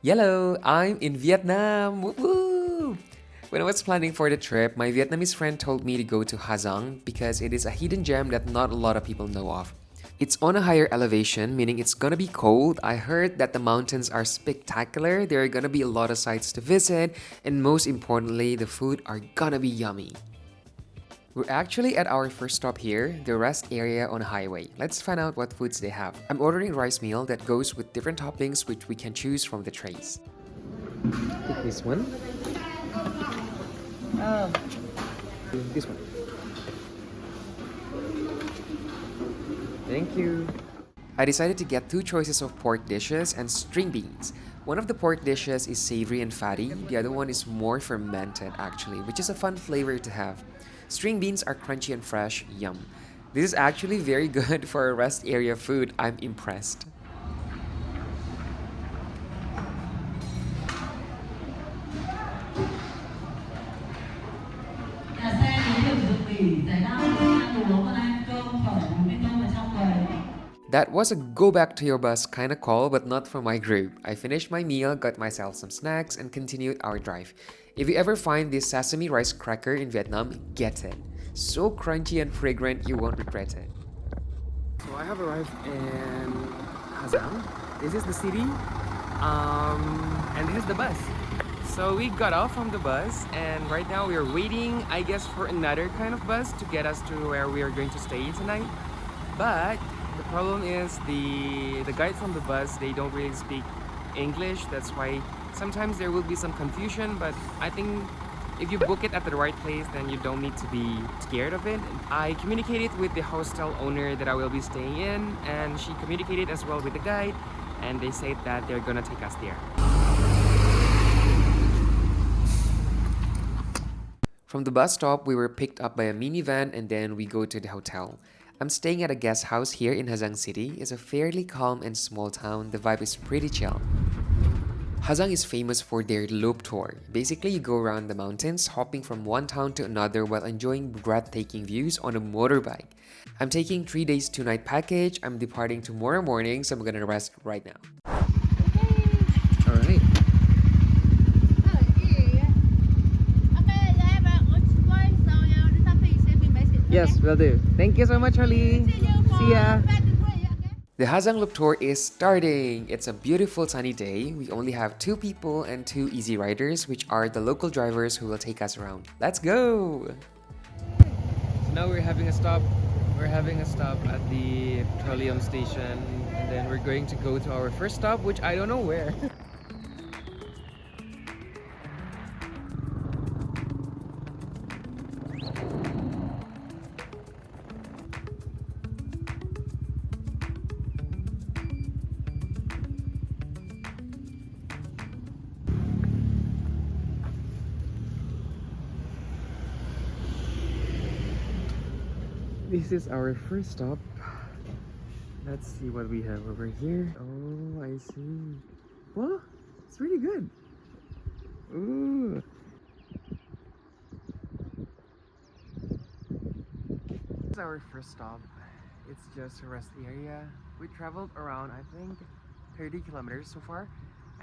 Hello, I'm in Vietnam. Woo woo! When I was planning for the trip, my Vietnamese friend told me to go to Ha Giang because it is a hidden gem that not a lot of people know of. It's on a higher elevation, meaning it's gonna be cold. I heard that the mountains are spectacular, there are gonna be a lot of sites to visit, and most importantly, the food are gonna be yummy. We're actually at our first stop here, the rest area on a highway. Let's find out what foods they have. I'm ordering rice meal that goes with different toppings which we can choose from the trays. Pick this one. Oh. This one. Thank you. I decided to get two choices of pork dishes and string beans. One of the pork dishes is savory and fatty, the other one is more fermented actually, which is a fun flavor to have. String beans are crunchy and fresh, yum. This is actually very good for a rest area food, I'm impressed. That was a go back to your bus kinda call, but not for my group. I finished my meal, got myself some snacks, and continued our drive. If you ever find this sesame rice cracker in Vietnam, get it. So crunchy and fragrant, you won't regret it. So I have arrived in Ha Giang. This is the city, and this is the bus. So we got off from the bus, and right now we are waiting, I guess, for another kind of bus to get us to where we are going to stay tonight. But the problem is the guide from the bus, they don't really speak English. That's why sometimes there will be some confusion, but I think if you book it at the right place, then you don't need to be scared of it. I communicated with the hostel owner that I will be staying in, and she communicated as well with the guide, and they said that they're gonna take us there. From the bus stop, we were picked up by a minivan and then we go to the hotel. I'm staying at a guest house here in Ha Giang City. It's a fairly calm and small town. The vibe is pretty chill. Ha Giang is famous for their loop tour. Basically, you go around the mountains, hopping from one town to another while enjoying breathtaking views on a motorbike. I'm taking 3 days 2 night package. I'm departing tomorrow morning, so I'm gonna rest right now. Alright. Yes, will do. Thank you so much, Harley. See ya. The Ha Giang Loop Tour is starting! It's a beautiful sunny day. We only have 2 people and 2 easy riders, which are the local drivers who will take us around. Let's go! So now we're having a stop. We're having a stop at the petroleum station, and then we're going to go to our first stop, which I don't know where. This is our first stop. Let's see what we have over here. Oh, I see. Well, it's really good. Ooh. This is our first stop. It's just a rest area. We traveled around, I think, 30 kilometers so far,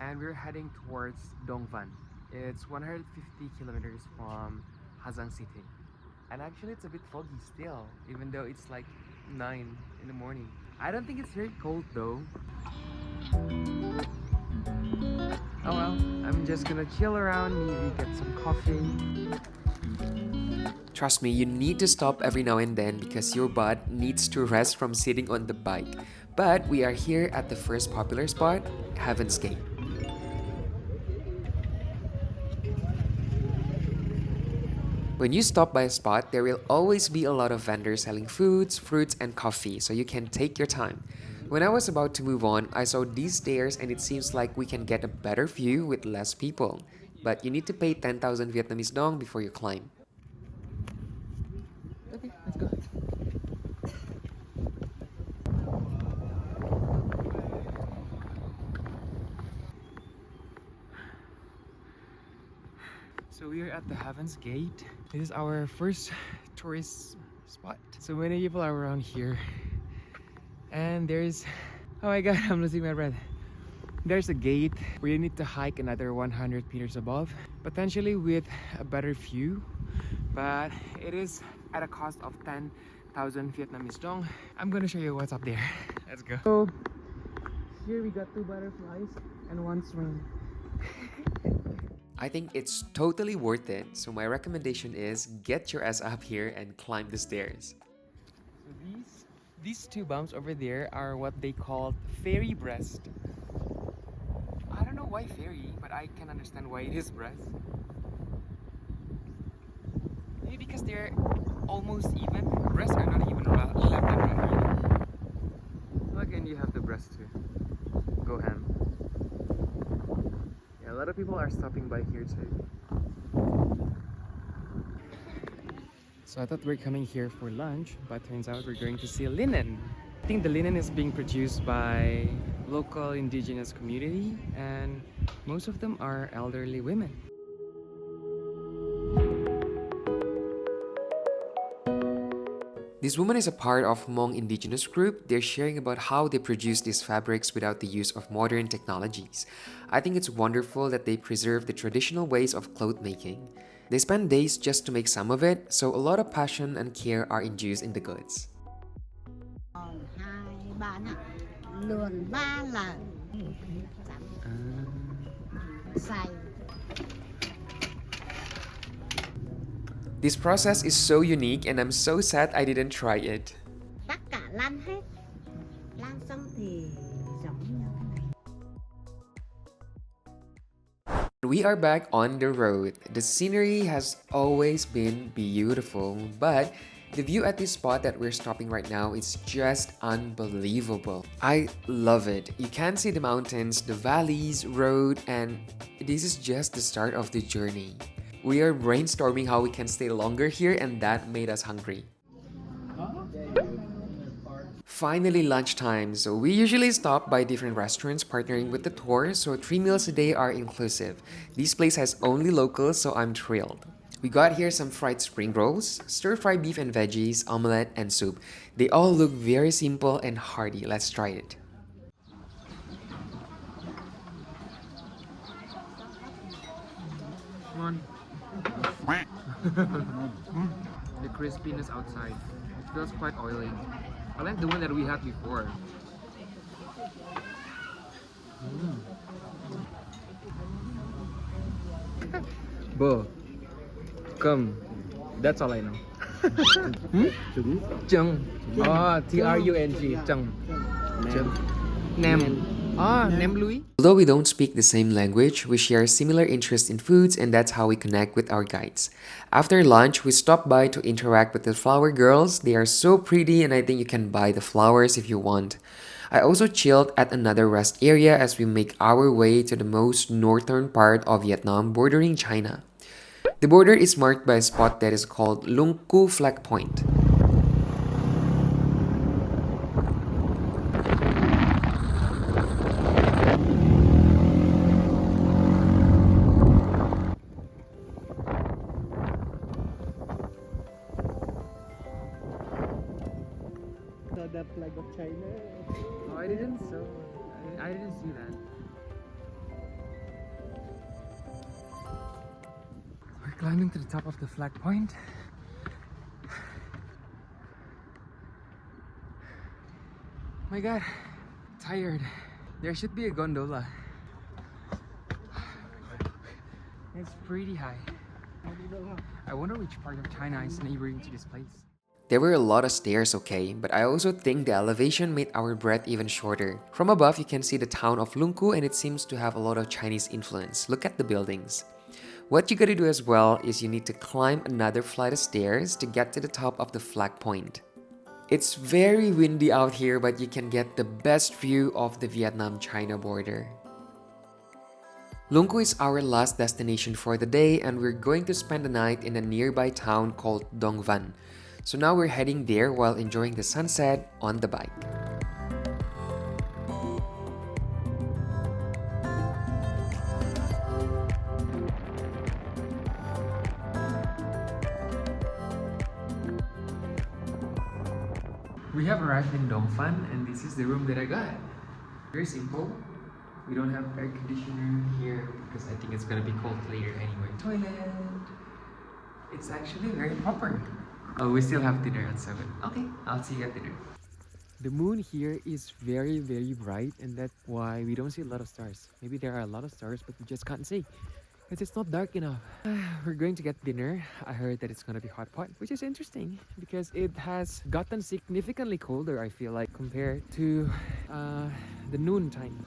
and we're heading towards Dong Van. It's 150 kilometers from Ha Giang City. And actually it's a bit foggy still, even though it's like 9 in the morning. I don't think it's very cold though. Oh well, I'm just gonna chill around, maybe get some coffee. Trust me, you need to stop every now and then because your butt needs to rest from sitting on the bike. But we are here at the first popular spot, Heaven's Gate. When you stop by a spot, there will always be a lot of vendors selling foods, fruits, and coffee, so you can take your time. When I was about to move on, I saw these stairs and it seems like we can get a better view with less people. But you need to pay 10,000 Vietnamese dong before you climb. Okay, let's go. So we are at the Heaven's Gate. This is our first tourist spot. So many people are around here. And there's, oh my god, I'm losing my breath. There's a gate where you need to hike another 100 meters above, potentially with a better view, but it is at a cost of 10,000 Vietnamese dong. I'm gonna show you what's up there. Let's go. So here we got 2 butterflies and 1 swing. I think it's totally worth it, so my recommendation is get your ass up here and climb the stairs. So these 2 bumps over there are what they call fairy breast. I don't know why fairy, but I can understand why it is breast. Maybe because they're almost even. Breasts are not even left and right. Again, you have the breast too. Go ham. Yeah, a lot of people are stopping by here too. So I thought we're coming here for lunch, but turns out we're going to see linen. I think the linen is being produced by local indigenous community, and most of them are elderly women. This woman is a part of Hmong indigenous group. They're sharing about how they produce these fabrics without the use of modern technologies. I think it's wonderful that they preserve the traditional ways of cloth making. They spend days just to make some of it, so a lot of passion and care are infused in the goods. This process is so unique and I'm so sad I didn't try it. Tất cả lăn hết. Lăn xong thì giống như thế này. We are back on the road. The scenery has always been beautiful, but the view at this spot that we're stopping right now is just unbelievable. I love it. You can see the mountains, the valleys, road, and this is just the start of the journey. We are brainstorming how we can stay longer here, and that made us hungry. Finally, lunchtime. So we usually stop by different restaurants partnering with the tour, so 3 meals a day are inclusive. This place has only locals, so I'm thrilled. We got here some fried spring rolls, stir-fried beef and veggies, omelette, and soup. They all look very simple and hearty. Let's try it. Come on. The crispiness outside. It feels quite oily. I like the one that we had before. Bo, come. That's all I know. Chung. Oh, Trung. Chung. Nem. Ah, Nem Louis. Although we don't speak the same language, we share similar interests in foods, and that's how we connect with our guides. After lunch, we stopped by to interact with the flower girls. They are so pretty, and I think you can buy the flowers if you want. I also chilled at another rest area as we make our way to the most northern part of Vietnam, bordering China. The border is marked by a spot that is called Lung Cu Flagpoint. The flag of China. Oh, I didn't see that. We're climbing to the top of the flag point. My god, tired. There should be a gondola. It's pretty high. I wonder which part of China is neighboring to this place. There were a lot of stairs, okay, but I also think the elevation made our breath even shorter. From above, you can see the town of Lung Cu, and it seems to have a lot of Chinese influence. Look at the buildings. What you gotta do as well is you need to climb another flight of stairs to get to the top of the flag point. It's very windy out here, but you can get the best view of the Vietnam-China border. Lung Cu is our last destination for the day, and we're going to spend the night in a nearby town called Dong Van. So now we're heading there while enjoying the sunset on the bike. We have arrived in Dong Phan, and this is the room that I got. Very simple. We don't have air conditioner here because I think it's gonna be cold later anyway. Toilet. It's actually very proper. Oh, we still have dinner at 7. Okay, I'll see you at dinner. The moon here is very, very bright, and that's why we don't see a lot of stars. Maybe there are a lot of stars, but we just can't see because it's not dark enough. We're going to get dinner. I heard that it's gonna be hot pot, which is interesting because it has gotten significantly colder, I feel like, compared to the noon time.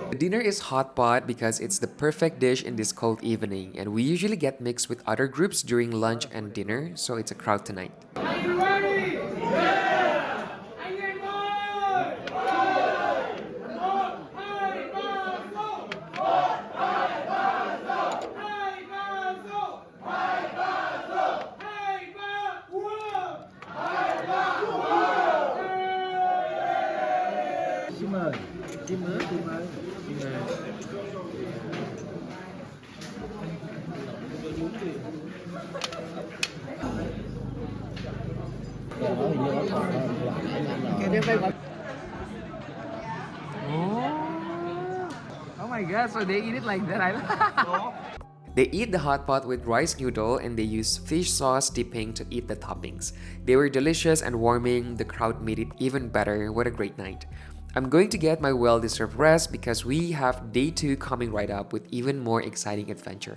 The dinner is hot pot because it's the perfect dish in this cold evening, and we usually get mixed with other groups during lunch and dinner, so it's a crowd tonight. Oh my god, so they eat it like that. They eat the hot pot with rice noodle and they use fish sauce dipping to eat the toppings. They were delicious and warming. The crowd made it even better. What a great night. I'm going to get my well-deserved rest because we have day 2 coming right up with even more exciting adventure.